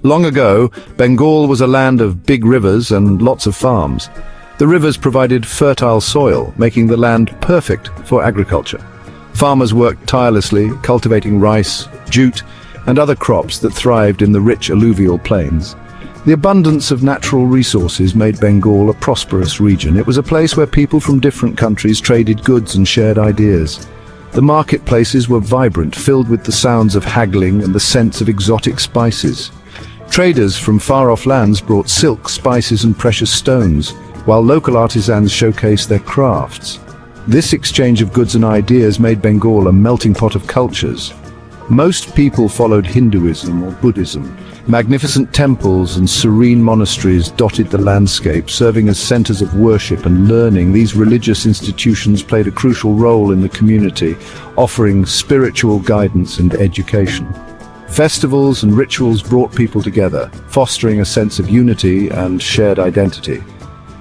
Long ago, Bengal was a land of big rivers and lots of farms. The rivers provided fertile soil, making the land perfect for agriculture. Farmers worked tirelessly, cultivating rice, jute, and other crops that thrived in the rich alluvial plains. The abundance of natural resources made Bengal a prosperous region. It was a place where people from different countries traded goods and shared ideas. The marketplaces were vibrant, filled with the sounds of haggling and the scents of exotic spices. Traders from far-off lands brought silk, spices and precious stones, while local artisans showcased their crafts. This exchange of goods and ideas made Bengal a melting pot of cultures. Most people followed Hinduism or Buddhism. Magnificent temples and serene monasteries dotted the landscape, serving as centers of worship and learning. These religious institutions played a crucial role in the community, offering spiritual guidance and education. Festivals and rituals brought people together, fostering a sense of unity and shared identity.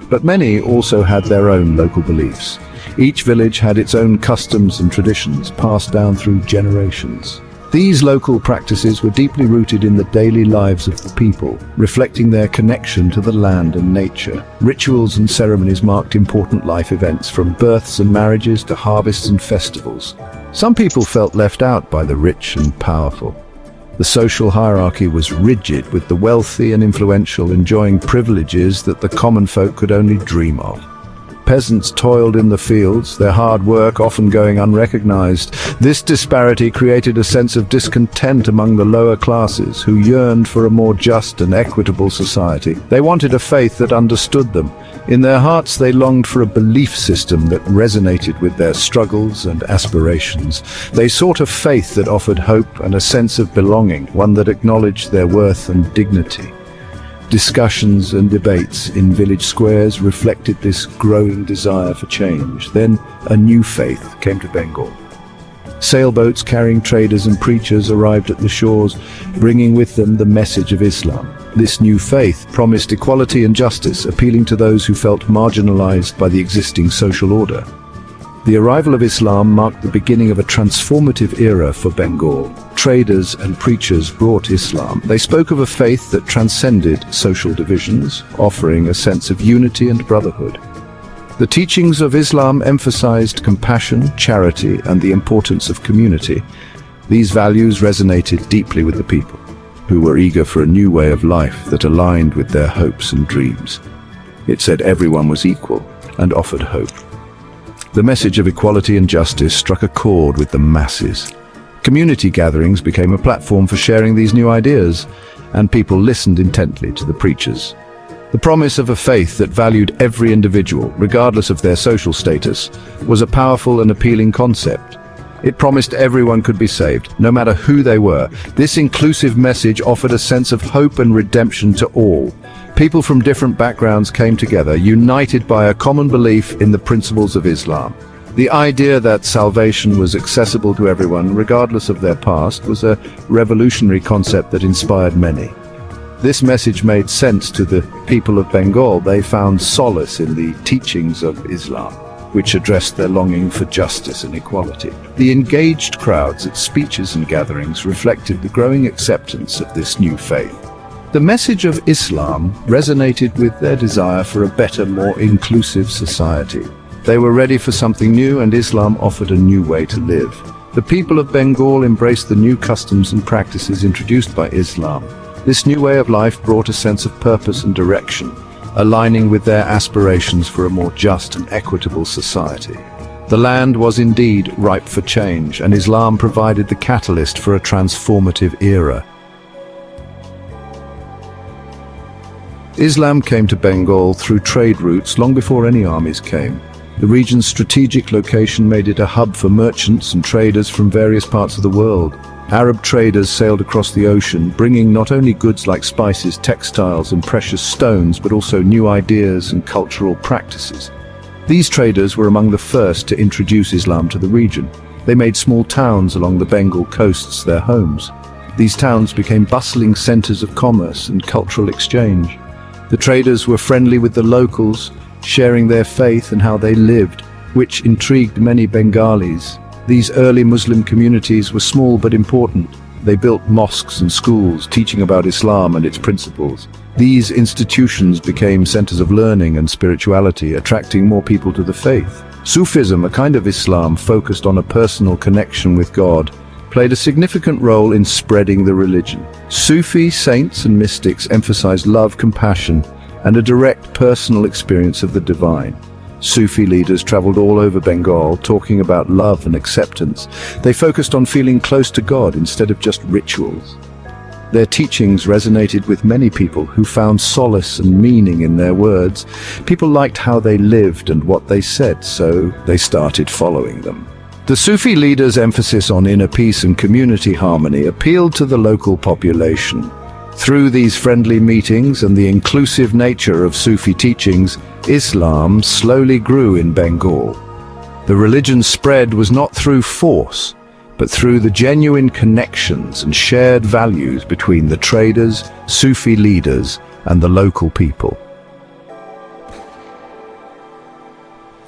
But many also had their own local beliefs. Each village had its own customs and traditions passed down through generations. These local practices were deeply rooted in the daily lives of the people, reflecting their connection to the land and nature. Rituals and ceremonies marked important life events, from births and marriages to harvests and festivals. Some people felt left out by the rich and powerful. The social hierarchy was rigid, with the wealthy and influential enjoying privileges that the common folk could only dream of. Peasants toiled in the fields, their hard work often going unrecognized. This disparity created a sense of discontent among the lower classes, who yearned for a more just and equitable society. They wanted a faith that understood them. In their hearts, they longed for a belief system that resonated with their struggles and aspirations. They sought a faith that offered hope and a sense of belonging, one that acknowledged their worth and dignity. Discussions and debates in village squares reflected this growing desire for change. Then a new faith came to Bengal. Sailboats carrying traders and preachers arrived at the shores, bringing with them the message of Islam. This new faith promised equality and justice, appealing to those who felt marginalized by the existing social order. The arrival of Islam marked the beginning of a transformative era for Bengal. Traders and preachers brought Islam. They spoke of a faith that transcended social divisions, offering a sense of unity and brotherhood. The teachings of Islam emphasized compassion, charity, and the importance of community. These values resonated deeply with the people, who were eager for a new way of life that aligned with their hopes and dreams. It said everyone was equal and offered hope. The message of equality and justice struck a chord with the masses. Community gatherings became a platform for sharing these new ideas, and people listened intently to the preachers. The promise of a faith that valued every individual, regardless of their social status, was a powerful and appealing concept. It promised everyone could be saved, no matter who they were. This inclusive message offered a sense of hope and redemption to all. People from different backgrounds came together, united by a common belief in the principles of Islam. The idea that salvation was accessible to everyone, regardless of their past, was a revolutionary concept that inspired many. This message made sense to the people of Bengal. They found solace in the teachings of Islam, which addressed their longing for justice and equality. The engaged crowds at speeches and gatherings reflected the growing acceptance of this new faith. The message of Islam resonated with their desire for a better, more inclusive society. They were ready for something new, and Islam offered a new way to live. The people of Bengal embraced the new customs and practices introduced by Islam. This new way of life brought a sense of purpose and direction, aligning with their aspirations for a more just and equitable society. The land was indeed ripe for change, and Islam provided the catalyst for a transformative era. Islam came to Bengal through trade routes long before any armies came. The region's strategic location made it a hub for merchants and traders from various parts of the world. Arab traders sailed across the ocean, bringing not only goods like spices, textiles, and precious stones, but also new ideas and cultural practices. These traders were among the first to introduce Islam to the region. They made small towns along the Bengal coasts their homes. These towns became bustling centers of commerce and cultural exchange. The traders were friendly with the locals, sharing their faith and how they lived, which intrigued many Bengalis. These early Muslim communities were small but important. They built mosques and schools, teaching about Islam and its principles. These institutions became centers of learning and spirituality, attracting more people to the faith. Sufism, a kind of Islam focused on a personal connection with God, played a significant role in spreading the religion. Sufi saints and mystics emphasized love, compassion, and a direct personal experience of the divine. Sufi leaders traveled all over Bengal, talking about love and acceptance. They focused on feeling close to God instead of just rituals. Their teachings resonated with many people who found solace and meaning in their words. People liked how they lived and what they said, so they started following them. The Sufi leaders' emphasis on inner peace and community harmony appealed to the local population. Through these friendly meetings and the inclusive nature of Sufi teachings, Islam slowly grew in Bengal. The religion's spread was not through force, but through the genuine connections and shared values between the traders, Sufi leaders, and the local people.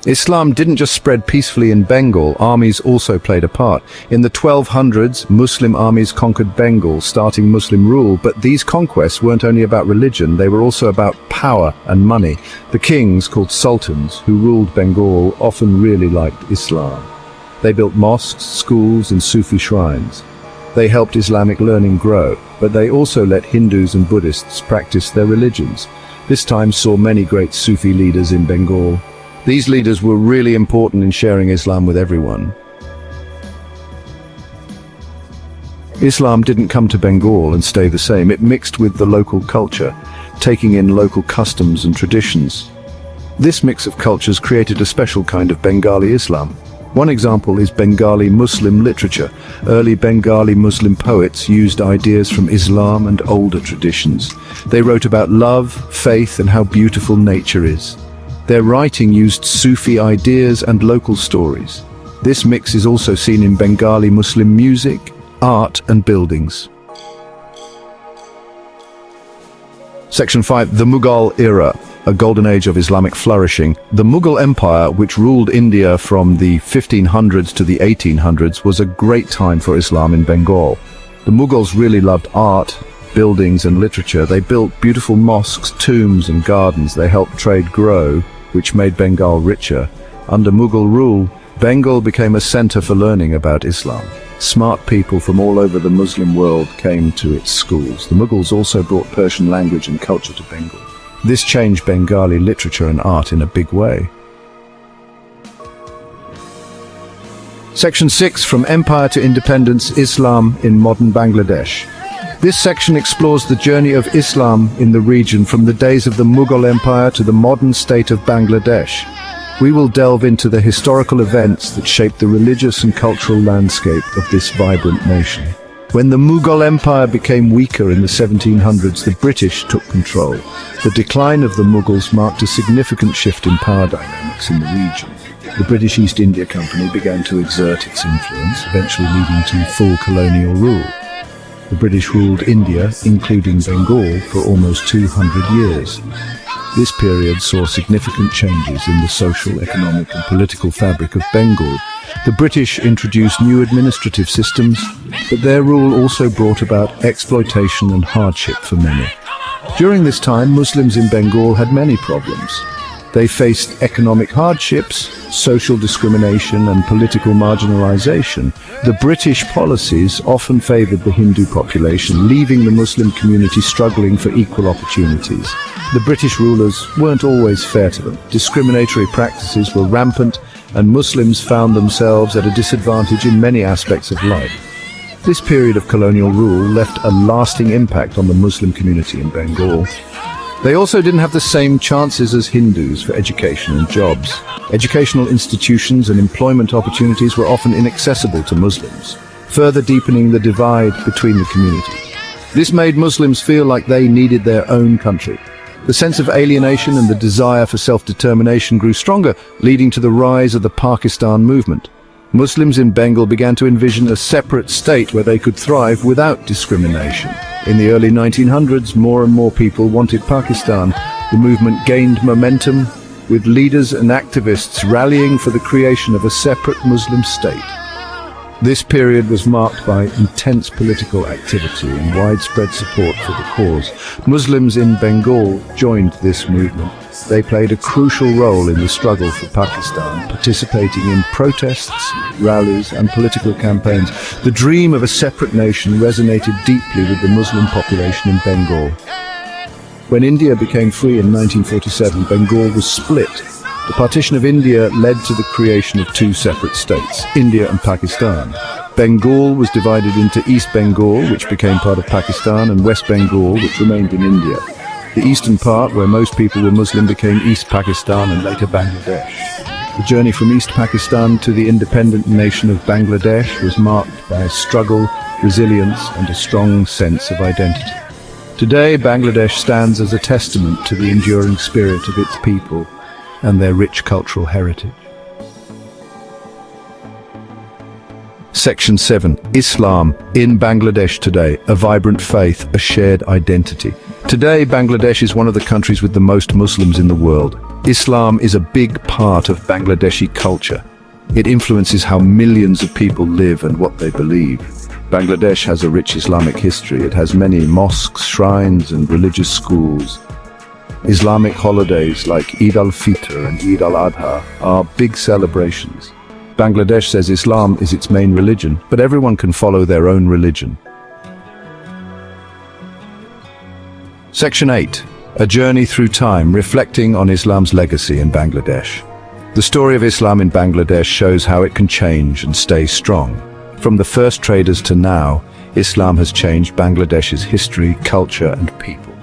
Islam didn't just spread peacefully in Bengal, armies also played a part. In the 1200s, Muslim armies conquered Bengal, starting Muslim rule, but these conquests weren't only about religion, they were also about power and money. The kings, called sultans, who ruled Bengal, often really liked Islam. They built mosques, schools, and Sufi shrines. They helped Islamic learning grow, but they also let Hindus and Buddhists practice their religions. This time saw many great Sufi leaders in Bengal. These leaders were really important in sharing Islam with everyone. Islam didn't come to Bengal and stay the same. It mixed with the local culture, taking in local customs and traditions. This mix of cultures created a special kind of Bengali Islam. One example is Bengali Muslim literature. Early Bengali Muslim poets used ideas from Islam and older traditions. They wrote about love, faith, and how beautiful nature is. Their writing used Sufi ideas and local stories. This mix is also seen in Bengali Muslim music, art, and buildings. Section 5. The Mughal Era, a golden age of Islamic flourishing. The Mughal Empire, which ruled India from the 1500s to the 1800s, was a great time for Islam in Bengal. The Mughals really loved art, buildings, and literature. They built beautiful mosques, tombs, and gardens. They helped trade grow, which made Bengal richer. Under Mughal rule, Bengal became a center for learning about Islam. Smart people from all over the Muslim world came to its schools. The Mughals also brought Persian language and culture to Bengal. This changed Bengali literature and art in a big way. Section 6. From Empire to Independence, Islam in modern Bangladesh. This section explores the journey of Islam in the region from the days of the Mughal Empire to the modern state of Bangladesh. We will delve into the historical events that shaped the religious and cultural landscape of this vibrant nation. When the Mughal Empire became weaker in the 1700s, the British took control. The decline of the Mughals marked a significant shift in power dynamics in the region. The British East India Company began to exert its influence, eventually leading to full colonial rule. The British ruled India, including Bengal, for almost 200 years. This period saw significant changes in the social, economic, and political fabric of Bengal. The British introduced new administrative systems, but their rule also brought about exploitation and hardship for many. During this time, Muslims in Bengal had many problems. They faced economic hardships, social discrimination, and political marginalization. The British policies often favored the Hindu population, leaving the Muslim community struggling for equal opportunities. The British rulers weren't always fair to them. Discriminatory practices were rampant, and Muslims found themselves at a disadvantage in many aspects of life. This period of colonial rule left a lasting impact on the Muslim community in Bengal. They also didn't have the same chances as Hindus for education and jobs. Educational institutions and employment opportunities were often inaccessible to Muslims, further deepening the divide between the communities. This made Muslims feel like they needed their own country. The sense of alienation and the desire for self-determination grew stronger, leading to the rise of the Pakistan movement. Muslims in Bengal began to envision a separate state where they could thrive without discrimination. In the early 1900s, more and more people wanted Pakistan. The movement gained momentum, with leaders and activists rallying for the creation of a separate Muslim state. This period was marked by intense political activity and widespread support for the cause. Muslims in Bengal joined this movement. They played a crucial role in the struggle for Pakistan, participating in protests, rallies, and political campaigns. The dream of a separate nation resonated deeply with the Muslim population in Bengal. When India became free in 1947, Bengal was split. The partition of India led to the creation of two separate states, India and Pakistan. Bengal was divided into East Bengal, which became part of Pakistan, and West Bengal, which remained in India. The eastern part, where most people were Muslim, became East Pakistan and later Bangladesh. The journey from East Pakistan to the independent nation of Bangladesh was marked by struggle, resilience, and a strong sense of identity. Today, Bangladesh stands as a testament to the enduring spirit of its people and their rich cultural heritage. Section 7. Islam in Bangladesh today, a vibrant faith, a shared identity. Today, Bangladesh is one of the countries with the most Muslims in the world. Islam is a big part of Bangladeshi culture. It influences how millions of people live and what they believe. Bangladesh has a rich Islamic history. It has many mosques, shrines, and religious schools. Islamic holidays like Eid al-Fitr and Eid al-Adha are big celebrations. Bangladesh says Islam is its main religion, but everyone can follow their own religion. Section 8. A journey through time, reflecting on Islam's legacy in Bangladesh. The story of Islam in Bangladesh shows how it can change and stay strong. From the first traders to now, Islam has changed Bangladesh's history, culture, and people.